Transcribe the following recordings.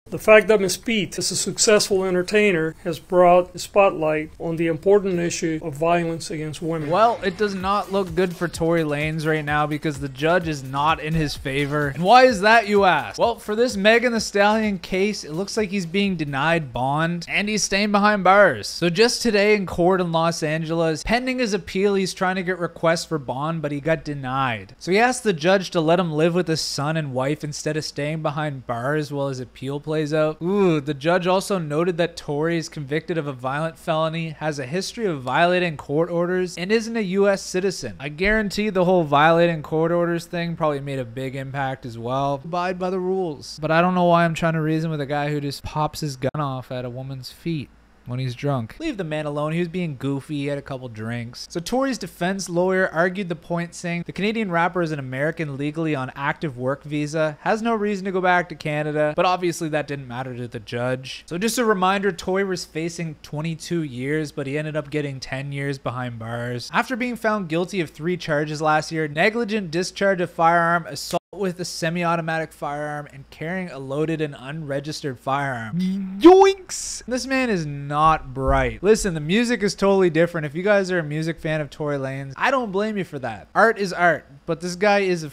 The fact that Miss Pete is a successful entertainer has brought a spotlight on the important issue of violence against women. Well, it does not look good for Tory Lanez right now because the judge is not in his favor. And why is that, you ask? Well, for this Megan Thee Stallion case, it looks like he's being denied bond and he's staying behind bars. So just today in court in Los Angeles, pending his appeal, he's trying to get requests for bond, but he got denied. So he asked the judge to let him live with his son and wife instead of staying behind bars while his appeal plays out. Ooh, the judge also noted that Tory is convicted of a violent felony, has a history of violating court orders, and isn't a U.S. citizen. I guarantee the whole violating court orders thing probably made a big impact as well. Abide by the rules. But I don't know why I'm trying to reason with a guy who just pops his gun off at a woman's feet when he's drunk. Leave the man alone. He was being goofy. He had a couple drinks. So Tory's defense lawyer argued the point, saying the Canadian rapper is an American legally on active work visa, has no reason to go back to Canada, but obviously that didn't matter to the judge. So just a reminder, Tory was facing 22 years, but he ended up getting 10 years behind bars after being found guilty of 3 charges last year: negligent discharge of firearm, assault with a semi-automatic firearm, and carrying a loaded and unregistered firearm. Yoinks! This man is not bright. Listen, the music is totally different. If you guys are a music fan of Tory Lanez, I don't blame you for that. Art is art, but this guy is a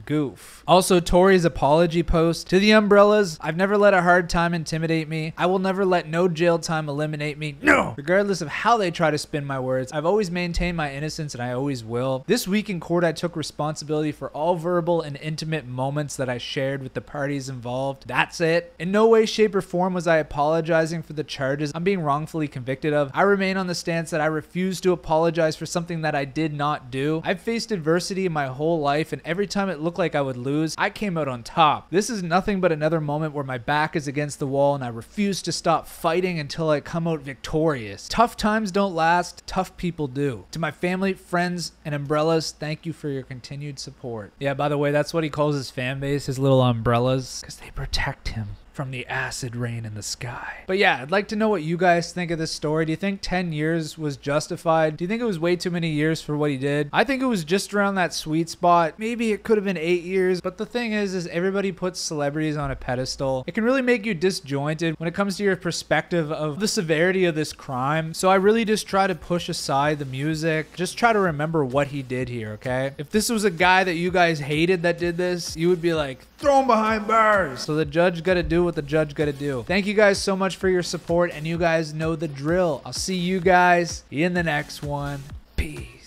goof. Also, Tory's apology post: to the umbrellas, I've never let a hard time intimidate me. I will never let no jail time eliminate me. No! Regardless of how they try to spin my words, I've always maintained my innocence and I always will. This week in court, I took responsibility for all verbal and intimate moments that I shared with the parties involved. That's it. In no way, shape, or form was I apologizing for the charges I'm being wrongfully convicted of. I remain on the stance that I refuse to apologize for something that I did not do. I've faced adversity in my whole life, and every time it looked like I would lose, I came out on top. This is nothing but another moment where my back is against the wall and I refuse to stop fighting until I come out victorious. Tough times don't last, tough people do. To my family, friends, and umbrellas, thank you for your continued support. Yeah, by the way, that's what he calls his fan base, his little umbrellas, because they protect him from the acid rain in the sky. But yeah, I'd like to know what you guys think of this story. Do you think 10 years was justified? Do you think it was way too many years for what he did? I think it was just around that sweet spot. Maybe it could have been 8 years, but the thing is everybody puts celebrities on a pedestal. It can really make you disjointed when it comes to your perspective of the severity of this crime. So I really just try to push aside the music. Just try to remember what he did here, okay? If this was a guy that you guys hated that did this, you would be like, throw him behind bars. So the judge got to do what the judge got to do. Thank you guys so much for your support, and you guys know the drill. I'll see you guys in the next one. Peace.